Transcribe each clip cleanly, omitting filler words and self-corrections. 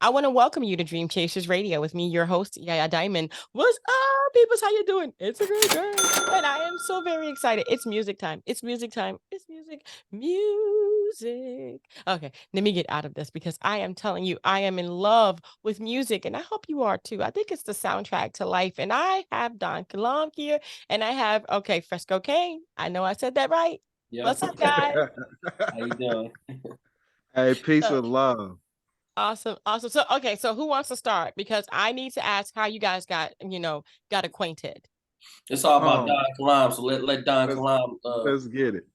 I want to welcome you to Dream Chasers Radio with me, your host, Yaya Diamond. What's up, people? How you doing? It's a great day. And I am so very excited. It's music time. It's music time. It's music. Okay, let me get out of this because I am telling you, I am in love with music. And I hope you are too. I think it's the soundtrack to life. And I have Don Killam here. And I have, Fresco Kane. I know I said that right. Yep. What's up, guys? How you doing? Hey, peace with love. Awesome. So who wants to start? Because I need to ask how you guys got acquainted. It's all about Don Killam, so let Don Killam. Let's get it.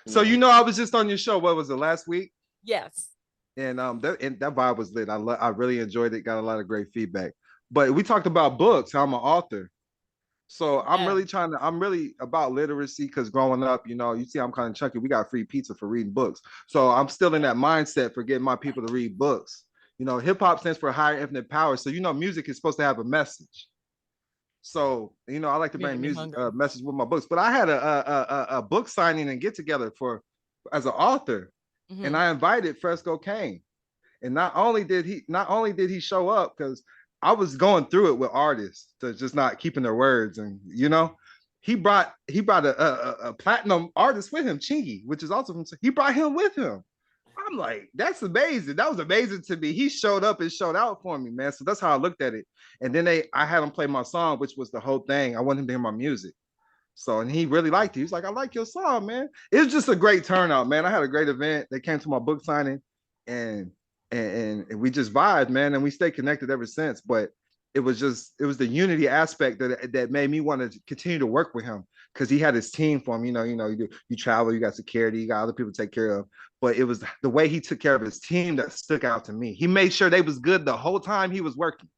So I was just on your show. What was it, last week? Yes. And that vibe was lit. I really enjoyed it. Got a lot of great feedback. But we talked about books. How I'm an author. So I'm really about literacy because growing up, you see I'm kind of chunky. We got free pizza for reading books. So I'm still in that mindset for getting my people to read books. Hip hop stands for higher infinite power. So, music is supposed to have a message. So, I like to bring music message with my books. But I had a book signing and get together as an author, and I invited Fresco Kane. And not only did he show up because I was going through it with artists to just not keeping their words, and he brought a platinum artist with him, Chingy, which is also he brought him with him. I'm like, that's amazing. That was amazing to me. He showed up and showed out for me, man. So that's how I looked at it. And then I had him play my song, which was the whole thing. I wanted him to hear my music. So, and he really liked it. He was like, I like your song, man. It was just a great turnout, man. I had a great event. They came to my book signing and we just vibed, man. And we stayed connected ever since. But it was the unity aspect that made me want to continue to work with him because he had his team for him. You travel, you got security, you got other people to take care of. But it was the way he took care of his team that stuck out to me. He made sure they was good the whole time he was working.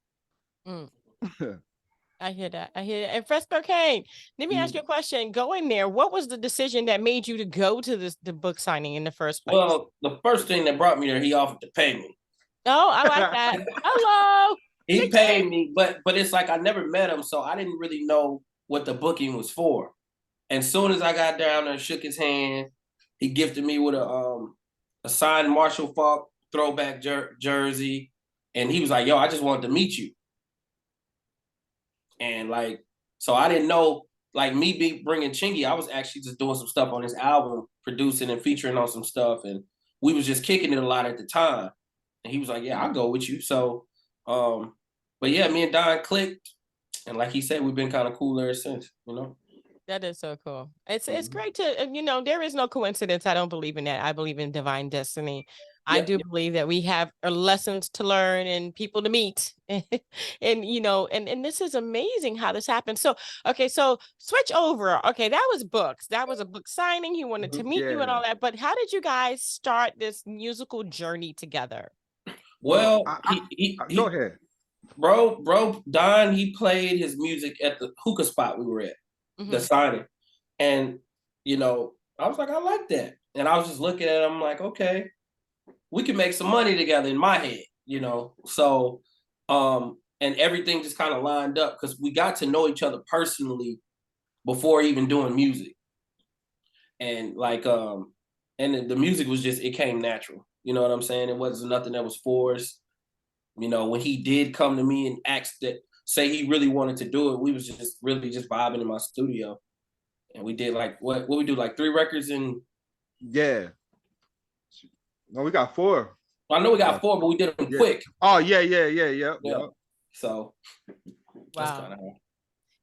I hear that. And Fresco Kane, let me ask you a question. Going there, what was the decision that made you to go to the book signing in the first place? Well, the first thing that brought me there, he offered to pay me. Oh, I like that. Hello. He paid me, but it's like I never met him, so I didn't really know what the booking was for. And soon as I got down there and shook his hand, he gifted me with a signed Marshall Falk throwback jersey, and he was like, "Yo, I just wanted to meet you." And so I didn't know, me bringing Chingy, I was actually just doing some stuff on his album, producing and featuring on some stuff, and we was just kicking it a lot at the time. And he was like, "Yeah, I'll go with you." So, but yeah, me and Don clicked, and like he said, we've been kind of cool ever since. That is so cool. It's great to, there is no coincidence. I don't believe in that. I believe in divine destiny. I do believe that we have lessons to learn and people to meet. and this is amazing how this happened. So, so switch over. Okay, that was books. That was a book signing. He wanted to meet you and all that. But how did you guys start this musical journey together? Well, go ahead. Bro, Don, he played his music at the hookah spot we were at. The signing, and I was like, I like that, and I was just looking at him like, okay, we can make some money together in my head, so and everything just kind of lined up because we got to know each other personally before even doing music, and and the music was just, it came natural, you know what I'm saying? It wasn't nothing that was forced. When he did come to me and say he really wanted to do it, we was just really just vibing in my studio, and we did what we do, 3 records in. Yeah. No, we got 4. I know we got 4, but we did them quick. Oh yeah. So that's kind of how.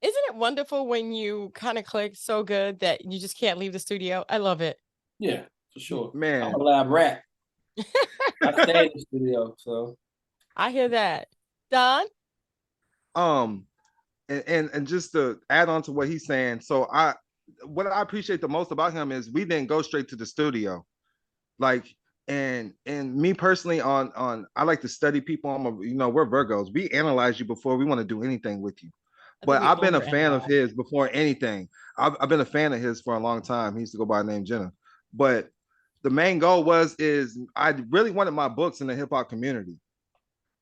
Isn't it wonderful when you kind of click so good that you just can't leave the studio? I love it. Yeah, for sure, man. I'm a lab rat. I stay in the studio, so I hear that. Don? And just to add on to what he's saying, so what I appreciate the most about him is we didn't go straight to the studio, and me personally on I like to study people. We're Virgos. We analyze you before we want to do anything with you. But I've been a fan of his before anything. I've been a fan of his for a long time. He used to go by the name Jenna. But the main goal is I really wanted my books in the hip hop community.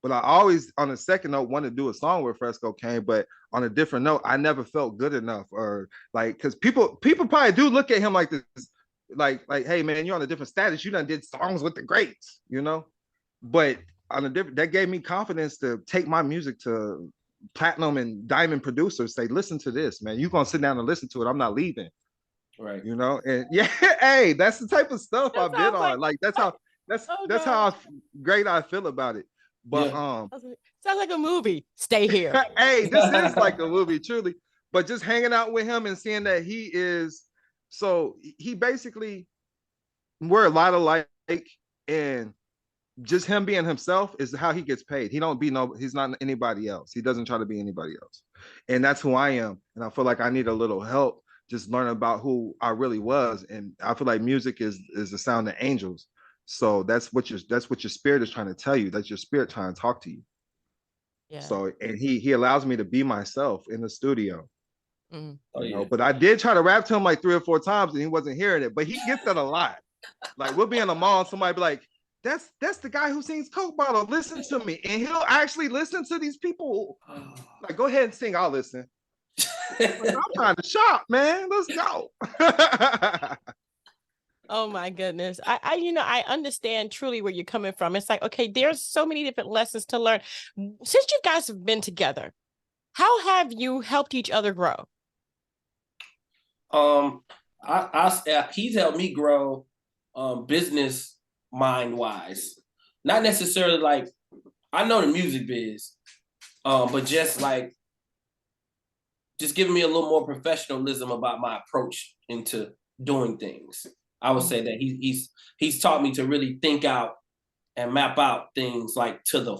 But I always, on the second note, wanted to do a song with Fresco Kane. But on a different note, I never felt good enough, or because people probably do look at him like this like, hey man, you're on a different status. You done did songs with the greats, you know. But on a different, that gave me confidence to take my music to platinum and diamond producers. Say, listen to this, man. You gonna sit down and listen to it. I'm not leaving. Right. You know, and yeah, hey, that's the type of stuff That I've been sounds on. Like that's how oh that's God. how great I feel about it. But Sounds like a movie. Stay here. hey, this is like a movie, truly. But just hanging out with him and seeing that he is, so he basically, we're a lot alike, and just him being himself is how he gets paid. He don't be he's not anybody else. He doesn't try to be anybody else. And that's who I am. And I feel like I need a little help just learning about who I really was. And I feel like music is the sound of angels. So that's what your spirit is trying to tell you. That's your spirit trying to talk to you. Yeah. So, and he allows me to be myself in the studio. Oh, you know, but I did try to rap to him like 3 or 4 times and he wasn't hearing it, but he gets that a lot. Like we'll be in a mall and somebody be like, that's the guy who sings Coke Bottle. Listen to me. And he'll actually listen to these people. Like, go ahead and sing, I'll listen. Like, I'm trying to shop, man. Let's go. Oh my goodness. I understand truly where you're coming from. It's like, okay, there's so many different lessons to learn. Since you guys have been together, how have you helped each other grow? He's helped me grow business mind wise. Not necessarily like I know the music biz, but just giving me a little more professionalism about my approach into doing things. I would say that he's taught me to really think out and map out things like to the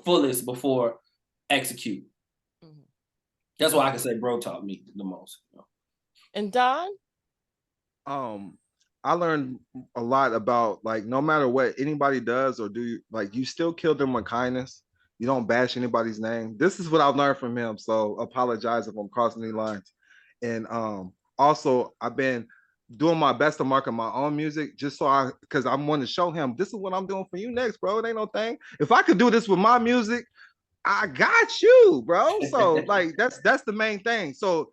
fullest before execute. Mm-hmm. That's why I can say bro taught me the most. You know? And Don? I learned a lot about, like, no matter what anybody does or do, like, you still kill them with kindness. You don't bash anybody's name. This is what I've learned from him. So apologize if I'm crossing any lines. And also I've been doing my best to market my own music just because I want to show him this is what I'm doing for you next, bro. It ain't no thing. If I could do this with my music, I got you, bro. So like that's the main thing. So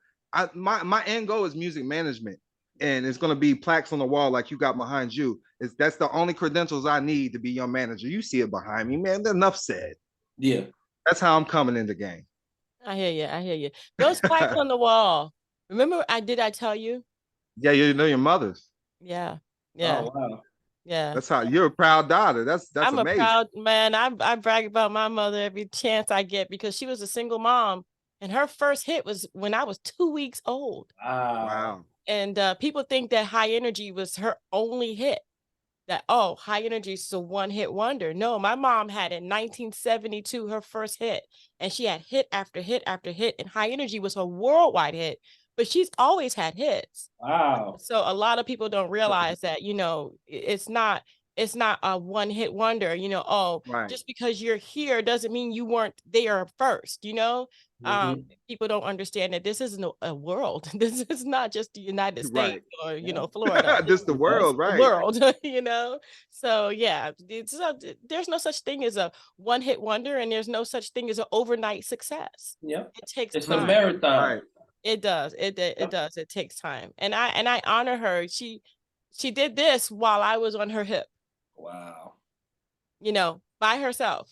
my end goal is music management. And it's gonna be plaques on the wall like you got behind you. That's the only credentials I need to be your manager. You see it behind me, man. Enough said. Yeah. That's how I'm coming in the game. I hear you. Those plaques on the wall. Remember I tell you? Yeah, you know your mother's. Yeah. Oh wow. Yeah. That's how you're a proud daughter. That's I'm amazing. a proud man. I brag about my mother every chance I get because she was a single mom and her first hit was when I was 2 weeks old. Wow. And people think that High Energy was her only hit. That, oh, High Energy is a one-hit wonder. No, my mom had in 1972 her first hit, and she had hit after hit after hit, and High Energy was her worldwide hit, but she's always had hits. Wow. So a lot of people don't realize that, it's not a one-hit wonder, right. Just because you're here doesn't mean you weren't there first, People don't understand that this isn't a world. This is not just the United States or, Florida. This the world, right? The world, So yeah, there's no such thing as a one-hit wonder and there's no such thing as an overnight success. Yeah. It takes it's time. a marathon. Right. It does. It does. It takes time. And I honor her. She did this while I was on her hip. Wow. By herself.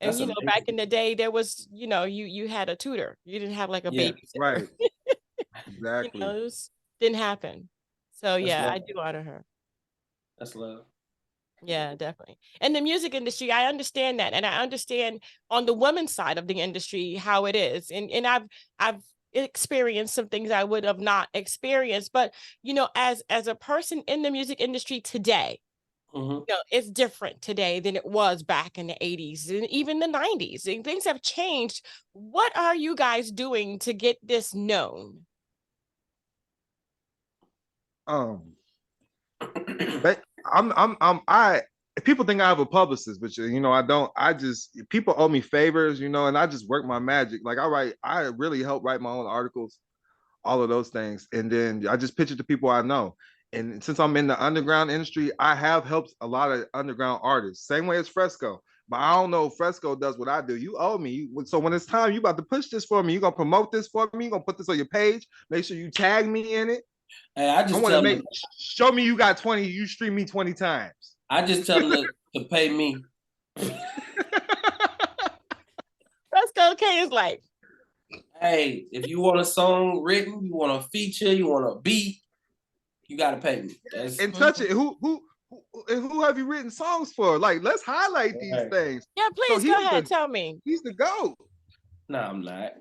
And That's amazing. back in the day there was, you had a tutor. You didn't have like a babysitter. Right. Exactly. It didn't happen. So That's yeah, love. I do honor her. That's love. Yeah, definitely. And the music industry, I understand that. And I understand on the women's side of the industry how it is. And I've experienced some things I would have not experienced. But, as a person in the music industry today, it's different today than it was back in the 80s and even the 90s. And things have changed. What are you guys doing to get this known? But people think I have a publicist, but I don't. People owe me favors, and I just work my magic. Like I really help write my own articles, all of those things. And then I just pitch it to people I know. And since I'm in the underground industry, I have helped a lot of underground artists, same way as Fresco. But I don't know if Fresco does what I do. You owe me. So when it's time, you about to push this for me. You're going to promote this for me. You're going to put this on your page. Make sure you tag me in it. Hey, I just want tell to them. show me you got 20. You stream me 20 times. I just tell them to pay me. Fresco Kane is like, hey, if you want a song written, you want a feature, you want a beat, you got to pay me. And touch it. Who have you written songs for? Like, let's highlight these things. Yeah, please go ahead. Tell me. He's the GOAT. No, I'm not.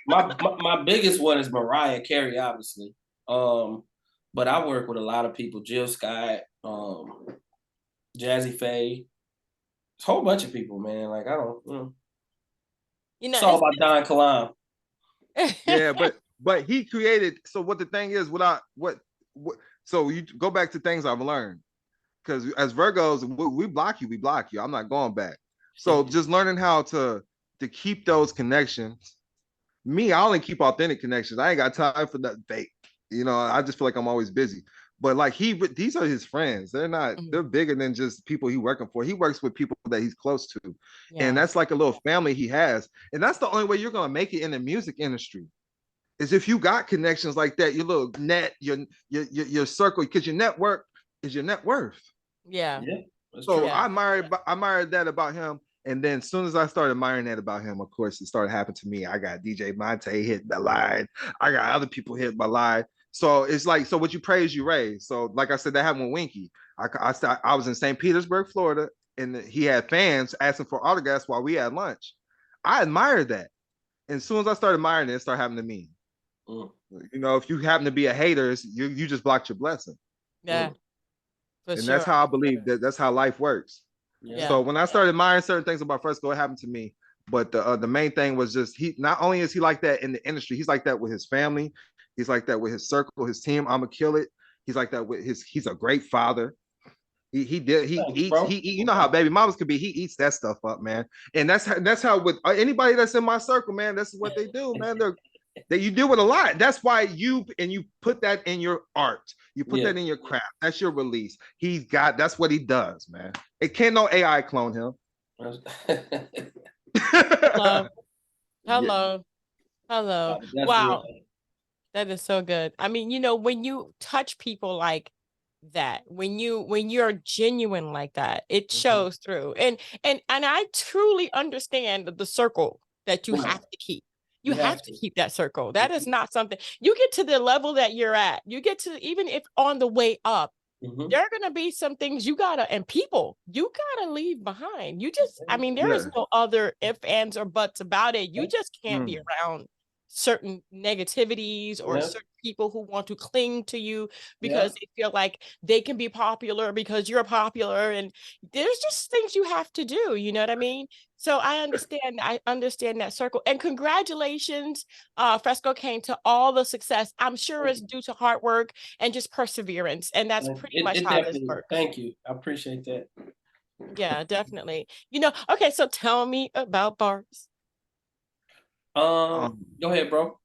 my biggest one is Mariah Carey, obviously. But I work with a lot of people: Jill Scott, Jazzy Faye, a whole bunch of people, man. Like I don't, it's all about Don Killam. Yeah, but he created. So what the thing is, so you go back to things I've learned, because as Virgos, we block you. I'm not going back. So just learning how to keep those connections. Me, I only keep authentic connections. I ain't got time for that fake. I just feel like I'm always busy. But like these are his friends. They're not. They're bigger than just people he's working for. He works with people that he's close to, and that's like a little family he has. And that's the only way you're gonna make it in the music industry, is if you got connections like that. Your little net, your circle, because your network is your net worth. Yeah. So I admired that about him. And then as soon as I started admiring that about him, of course, it started happening to me. I got DJ Monte hit my line. I got other people hit my line. So it's like, so what you praise, you raise. So like I said, that happened with Winky. I was in St. Petersburg, Florida, and he had fans asking for autographs while we had lunch. I admired that. And as soon as I started admiring it, it started happening to me. If you happen to be a hater, you just blocked your blessing. Yeah. And that's how I believe that's how life works. Yeah. So when I started admiring certain things about Fresco, it happened to me. But the main thing was just, he not only is he like that in the industry, he's like that with his family. He's like that with his circle, his team. I'ma kill it. He's like that with he's a great father. He eats, you know how baby mamas could be. He eats that stuff up, man. And that's how with anybody that's in my circle, man, that's what they do, man. You deal with a lot. That's why you put that in your art. You put that in your craft. That's your release. That's what he does, man. It can't no AI clone him. Hello. Wow. Real. That is so good. I mean, when you touch people like that, when you're genuine like that, it shows through. And I truly understand the circle that you have to keep. You have to keep that circle. That is not something you get to the level that you're at. You get to, even if on the way up, there are going to be some things you gotta leave behind. You just, I mean, there is no other ifs, ands, or buts about it. You just can't be around certain negativities or certain people who want to cling to you because they feel like they can be popular because you're popular, and there's just things you have to do, you know what I mean? So I understand that circle. And congratulations, Fresco Kane, to all the success. I'm sure it's due to hard work and just perseverance, and that's pretty much how this works. Thank you, I appreciate that. Yeah, definitely. Okay, so tell me about Barz. Go ahead, bro.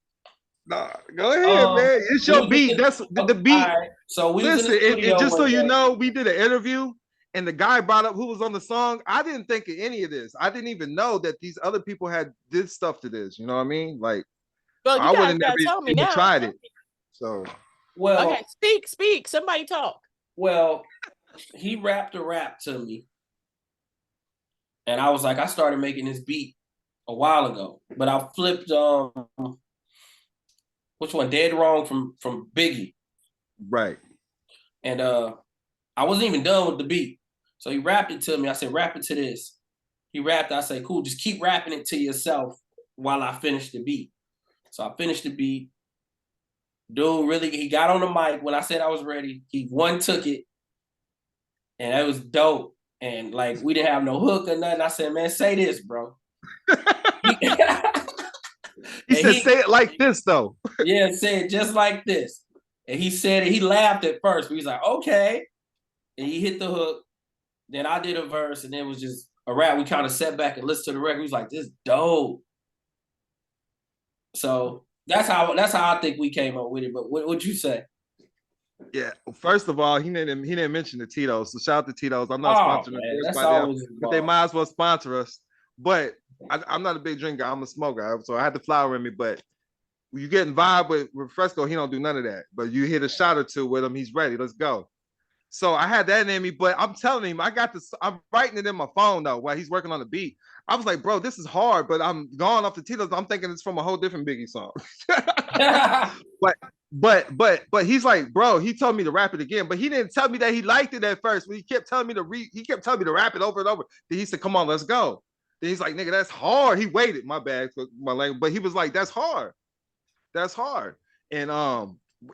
Nah, go ahead, man. It's your beat. That's the beat. Right. So listen, just so you know, we did an interview and the guy brought up who was on the song. I didn't think of any of this. I didn't even know that these other people did stuff to this. You know what I mean? Like, well, I wouldn't have even tried it. So, well, okay, speak. Somebody talk. Well, he rapped a rap to me, and I was like, I started making this beat a while ago, but I flipped which one? Dead Wrong from Biggie. Right. And I wasn't even done with the beat. So he rapped it to me. I said, rap it to this. He rapped, I said, cool, just keep rapping it to yourself while I finish the beat. So I finished the beat. Dude, he got on the mic when I said I was ready. He took it. And it was dope. And like, we didn't have no hook or nothing. I said, man, say this, bro. He said, say it like this, though. Yeah, say it just like this. And he said it. He laughed at first, but he's like, okay. And he hit the hook. Then I did a verse, and it was just a rap. We kind of sat back and listened to the record. He was like, this dope. So that's how I think we came up with it. But what'd you say? Yeah, first of all, he didn't mention the Tito's. So shout out to Tito's. I'm not sponsoring them, but they might as well sponsor us. But I'm not a big drinker. I'm a smoker, so I had the flour in me. But You getting vibe with Fresco, he don't do none of that. But you hit a shot or two with him, he's ready. Let's go. So I had that in me, but I'm telling him, I'm writing it in my phone though while he's working on the beat. I was like, bro, this is hard, but I'm going off the titles. I'm thinking it's from a whole different Biggie song. but he's like, bro, he told me to rap it again, but he didn't tell me that he liked it at first. But he kept telling me to rap it over and over. Then he said, come on, let's go. Then he's like, nigga, that's hard. He waited, my bad for my language, but he was like, that's hard. That's hard. And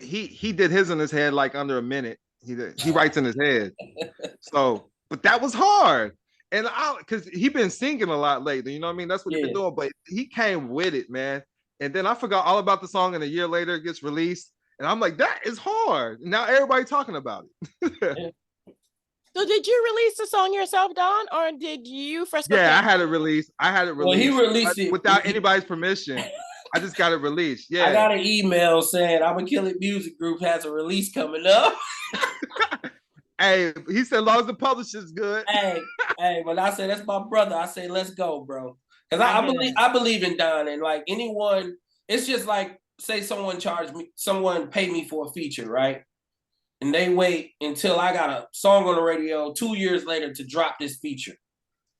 he did his in his head like under a minute. He writes in his head. So, but that was hard. And because he been singing a lot lately, you know what I mean? That's what he's been doing. But he came with it, man. And then I forgot all about the song, and a year later it gets released. And I'm like, that is hard. And now everybody talking about it. So did you release the song yourself, Don, or did you Fresco? Yeah, I had it released. Well, he released it without anybody's permission. I just got it released. Yeah. I got an email saying Unveiled Music Group has a release coming up. Hey, he said, as long as the publisher's good. Hey, when I say that's my brother, I say let's go, bro. Because I believe in Don, and like anyone, it's just like, say someone pay me for a feature, right? And they wait until I got a song on the radio 2 years later to drop this feature.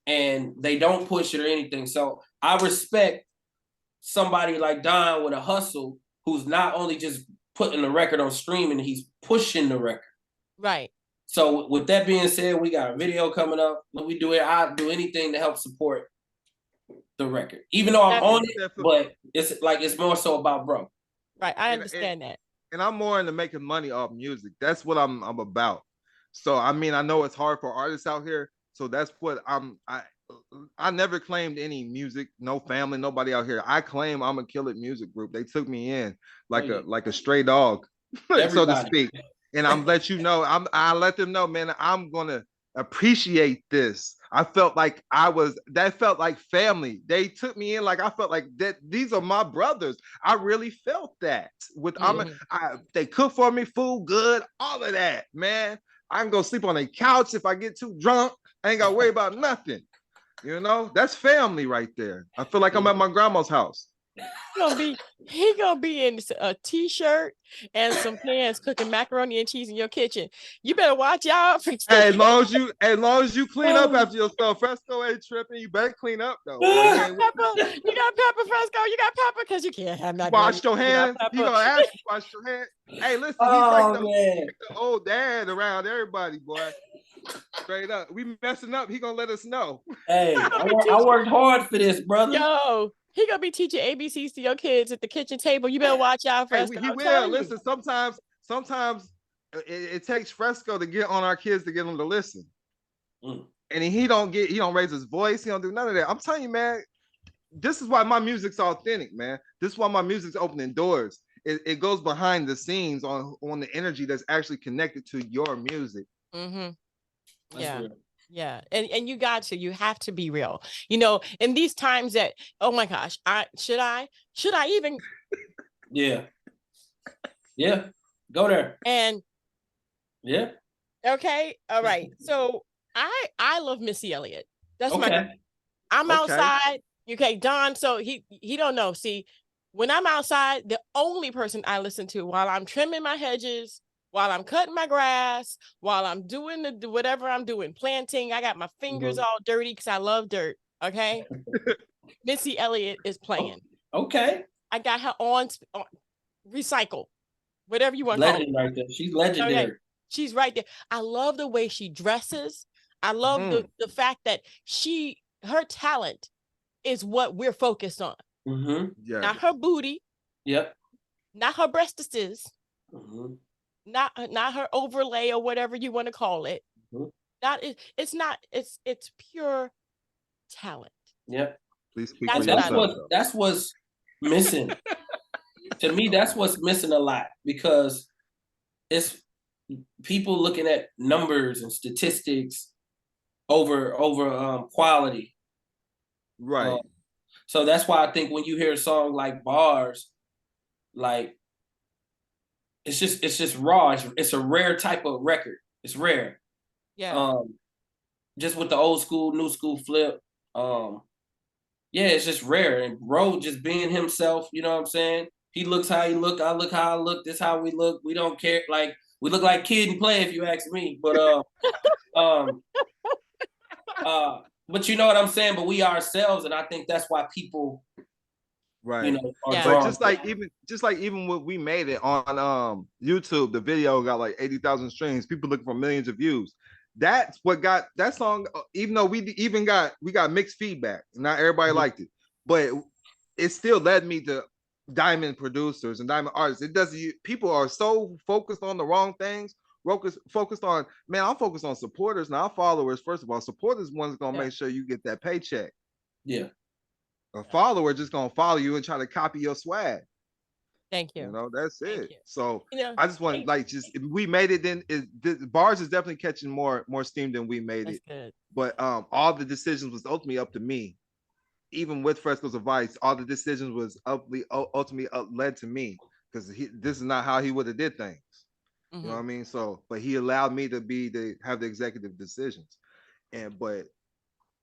And they don't push it or anything. So I respect somebody like Don with a hustle who's not only just putting the record on streaming, he's pushing the record. Right. So with that being said, we got a video coming up. When we do it, I'll do anything to help support the record. Even though I'm on it, but it's more so about bro. Right. I understand that. And I'm more into making money off music. That's what I'm about. So I mean, I know it's hard for artists out here. So that's what I never claimed any music, no family, nobody out here. I claim I'm a Kill It Music Group. They took me in like a stray dog, so to speak. And I'm let you know, I let them know, man, I'm gonna appreciate this. I felt like that felt like family. They took me in like I felt like that. These are my brothers. I really felt that with they cook for me, food good, all of that, man. I can go sleep on a couch if I get too drunk. I ain't gotta worry about nothing. You know, that's family right there. I feel like I'm at my grandma's house. He gonna be in a t-shirt and some pants cooking macaroni and cheese in your kitchen. You better watch out. Hey, as long as you clean up after yourself. Fresco ain't tripping. You better clean up though. You got pepper, Fresco. You got pepper because you can't have nothing. Wash your hands. You gonna ask you wash your hands. Hey, listen, he's like the old dad around everybody, boy. Straight up. We messing up. He gonna let us know. Hey, I worked hard for this, brother. Yo, he gonna be teaching ABCs to your kids at the kitchen table. You better watch out, Fresco. He will. Listen, sometimes it takes Fresco to get on our kids to get them to listen. And he don't raise his voice. He don't do none of that. I'm telling you, man, this is why my music's authentic, man. This is why my music's opening doors. It goes behind the scenes on the energy that's actually connected to your music. Mm-hmm. Yeah. And you have to be real, you know, in these times that, oh my gosh, should I even yeah go there and yeah okay, all right. So I love Missy Elliott. That's I'm okay. outside. Okay, Don, so he don't know. See, when I'm outside, the only person I listen to while I'm trimming my hedges, while I'm cutting my grass, while I'm doing whatever I'm doing, planting, I got my fingers all dirty because I love dirt. Okay. Missy Elliott is playing. Okay. I got her on recycle, whatever you want to call it. Right there. She's legendary. Okay. She's right there. I love the way she dresses. I love the fact that her talent is what we're focused on. Yeah. Not her booty. Yep. Not her breastises. Not her overlay or whatever you want to call it. It's pure talent. Yep. Please speak that's what's missing. To me, that's what's missing a lot, because it's people looking at numbers and statistics over quality. Right. So that's why I think when you hear a song like Barz, like it's just raw. It's a rare type of record. It's rare. Yeah. Just with the old school, new school flip. Yeah, it's just rare. And bro just being himself, you know what I'm saying? He looks how he look. I look how I look. This how we look. We don't care. Like we look like Kid and Play, if you ask me. But but you know what I'm saying. But we ourselves, and I think that's why people, right. you know, are But drawn. just like even when we made it on YouTube, the video got like 80,000 streams. People looking for millions of views. That's what got that song. Even though we got mixed feedback, not everybody liked it, but it still led me to diamond producers and diamond artists. It doesn't. People are so focused on the wrong things. Focused on, man, I'm focused on supporters, not followers. First of all, supporters one's gonna make sure you get that paycheck. Yeah. A follower just gonna follow you and try to copy your swag. Thank you. You know, that's it. So you know, I just want like just if we made it, then Barz is definitely catching more steam than we made it. Good. But all the decisions was ultimately up to me. Even with Fresco's advice, all the decisions was ultimately led to me because this is not how he would have did things. You know what I mean? So, but he allowed me to have the executive decisions. But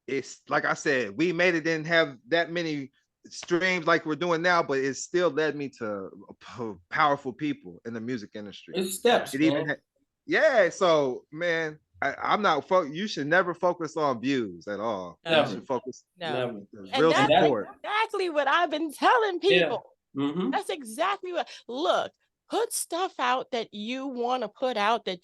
it's like I said, we made it, didn't have that many streams like we're doing now, but it still led me to powerful people in the music industry. It's steps. So man, I'm not. You should never focus on views at all. Never. You should focus. No. Real support. Exactly what I've been telling people. Yeah. That's exactly what. Look, put stuff out that you want to put out that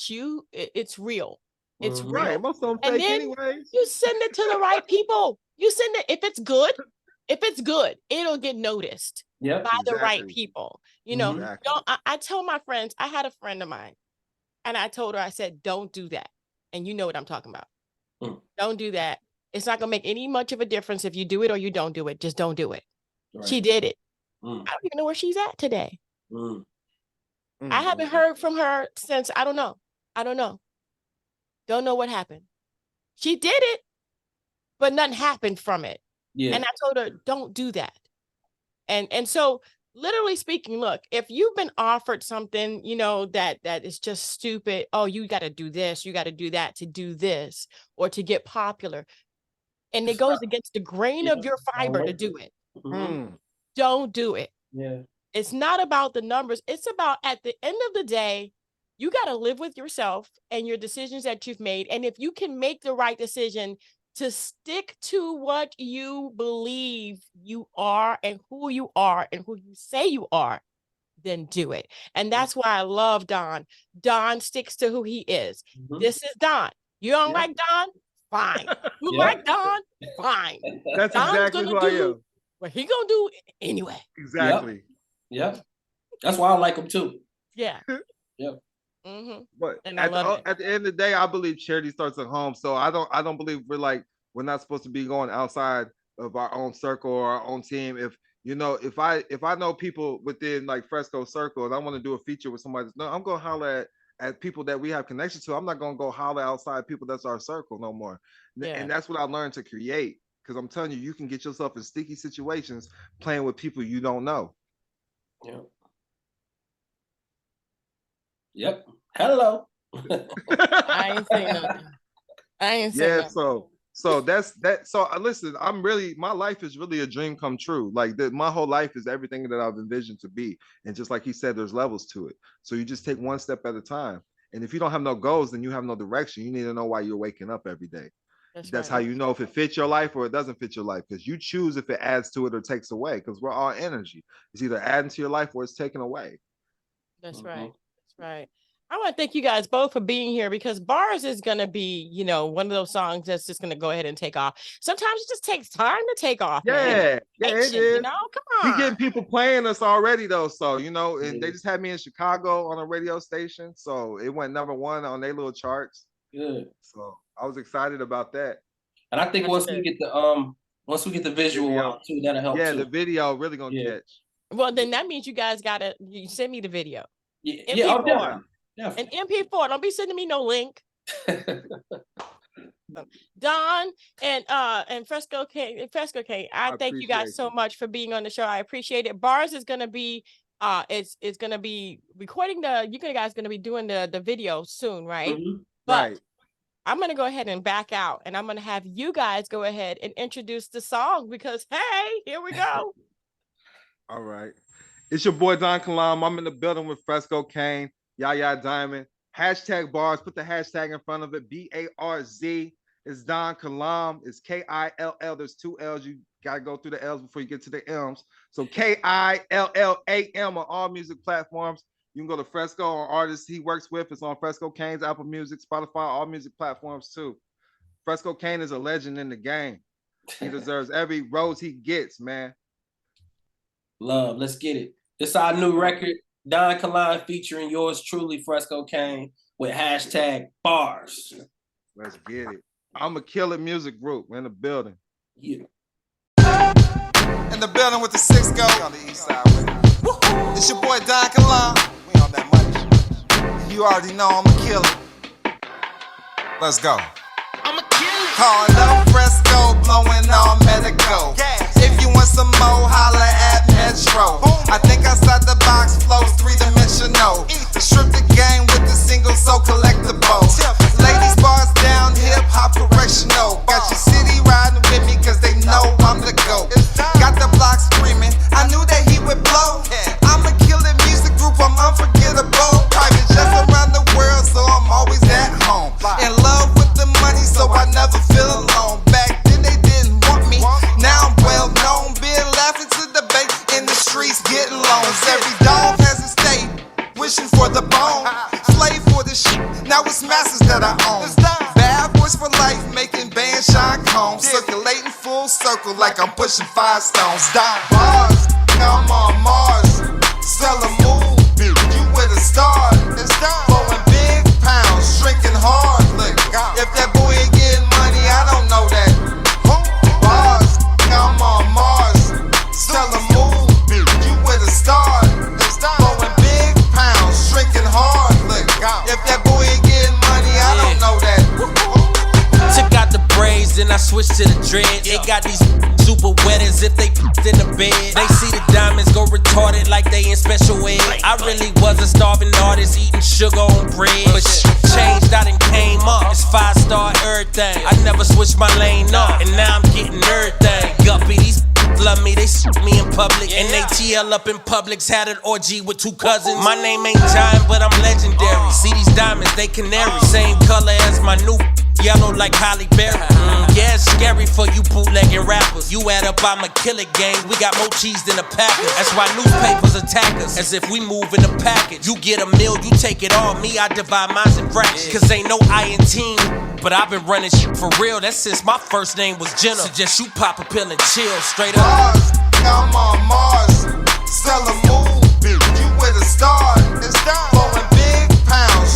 it's real. It's real. Right. Most of them and fake then anyways. You send it to the right people. You send it if it's good, it'll get noticed by the right people. You know, I tell my friends, I had a friend of mine, and I told her, I said, don't do that. And you know what I'm talking about. Don't do that. It's not gonna make any much of a difference if you do it or you don't do it. Just don't do it. Right. She did it. I don't even know where she's at today. I haven't heard from her since, I don't know. Don't know what happened. She did it, but nothing happened from it. Yeah. And I told her, don't do that. And so literally speaking, look, if you've been offered something, you know, that is just stupid. Oh, you got to do this. You got to do that to do this or to get popular. And it goes against the grain of your fiber to do it. Don't do it. Yeah. It's not about the numbers. It's about at the end of the day, you got to live with yourself and your decisions that you've made. And if you can make the right decision to stick to what you believe you are and who you say you are, then do it. And that's why I love Don. Don sticks to who he is. This is Don. You don't like Don? Fine. You like Don? Fine. That's Don's exactly who I am. What he gonna do anyway. Exactly. Yeah. That's why I like him too. Yeah. Yep. But at the end of the day, I believe charity starts at home. So I don't believe we're not supposed to be going outside of our own circle or our own team. If I know people within like Fresco Circle and I want to do a feature with somebody, no, I'm gonna holler at people that we have connection to. I'm not gonna go holler outside people that's our circle no more. And that's what I learned to create. Because I'm telling you, you can get yourself in sticky situations playing with people you don't know. Yeah. Yep. Hello. I ain't saying nothing. So that's that. So listen, my life is really a dream come true. Like my whole life is everything that I've envisioned to be. And just like he said, there's levels to it. So you just take one step at a time. And if you don't have no goals, then you have no direction. You need to know why you're waking up every day. That's how you know if it fits your life or it doesn't fit your life, because you choose if it adds to it or takes away, because we're all energy. It's either adding to your life or it's taken away. That's right. That's right. I want to thank you guys both for being here, because Barz is going to be, one of those songs that's just going to go ahead and take off. Sometimes it just takes time to take off. Yeah, man. It is. Come on. We getting people playing us already though. So, and they just had me in Chicago on a radio station. So it went #1 on their little charts. Good. So I was excited about that. And I think once we get the visual out too, that'll help. Yeah, the video really gonna catch. Well, then that means you guys you send me the video. Yeah, MP4. An MP4. Don't be sending me no link. Don and Fresco Kane. I thank you guys so much for being on the show. I appreciate it. Barz is gonna be it's gonna be recording you guys gonna be doing the video soon, right? But I'm going to go ahead and back out, and I'm going to have you guys go ahead and introduce the song, because, hey, here we go. All right. It's your boy Don Killam. I'm in the building with Fresco Kane, Yaya Diamond. Hashtag Barz. Put the hashtag in front of it. BARZ. It's Don Killam. It's KILL. There's 2 L's. You gotta go through the L's before you get to the M's. So KILLAM on all music platforms. You can go to Fresco or artists he works with. It's on Fresco Kane's Apple Music, Spotify, all music platforms too. Fresco Kane is a legend in the game. He deserves every rose he gets, man. Love, let's get it. This our new record, Don Killam featuring yours truly, Fresco Kane, with hashtag Barz. Let's get it. I'm a Killer Music Group. We're in the building. Yeah. In the building with the 6 go on the east side. It's your boy Don Killam. We on that much. You already know I'm a killer. Let's go. I'm a killer. Calling up Fresco, blowing on medical. If you want some more, holla at Metro. I think outside the box flows 3-dimensional. Strip the game with the single so collectible. Ladies bars down, hip hop correctional. Got your city riding with me cause they know I'm the GOAT. Got the block screaming, I knew that he would blow. I'm a killer music group, I'm unforgettable. Private jets around the world, so I'm always at home. In love with the money, so I never feel alone. Back then they didn't want me, now I'm well known. Been laughing to the bank in the streets, getting loans. Every dog has a state, wishing for the bone. Slave for the shit, now it's masters that I own. Bad boys for life, making bands shine combs. Circulating full circle like I'm pushing 5 stones. Don Barz, I'm on Mars. Sell a move, you with a star. Blowing big pounds, drinking hard. Look, if that boy ain't getting money, I don't know that. Barz, I'm on Mars. Sell a move, you with a star. Blowing big pounds, drinking hard. Look, if that boy ain't getting money, I don't know that. Took out the braids, then I switched to the dreads. They got these super wet as if they in the bed. They see the diamonds go retarded like they in special ed. I really was a starving artist eating sugar on bread. But changed, I done came up. It's 5-star everything. I never switched my lane up, and now I'm getting everything. Guppy, these love me, they shoot me in public. And they TL up in Publix, had an orgy with 2 cousins. My name ain't Giant, but I'm legendary. See these diamonds, they canary. Same color as my new yellow like Holly Berry. Yeah, it's scary for you bootlegging rappers. You add up, I'm a killer gang. We got more cheese than a package. That's why newspapers attack us, as if we move in a package. You get a meal, you take it all. Me, I divide mine in fractions. Cause ain't no I in team, but I've been running shit for real. That's since my first name was Jenna. Suggest you pop a pill and chill straight up. Barz, I'm on Mars. Sell a move, you with a star. Blowing big pounds,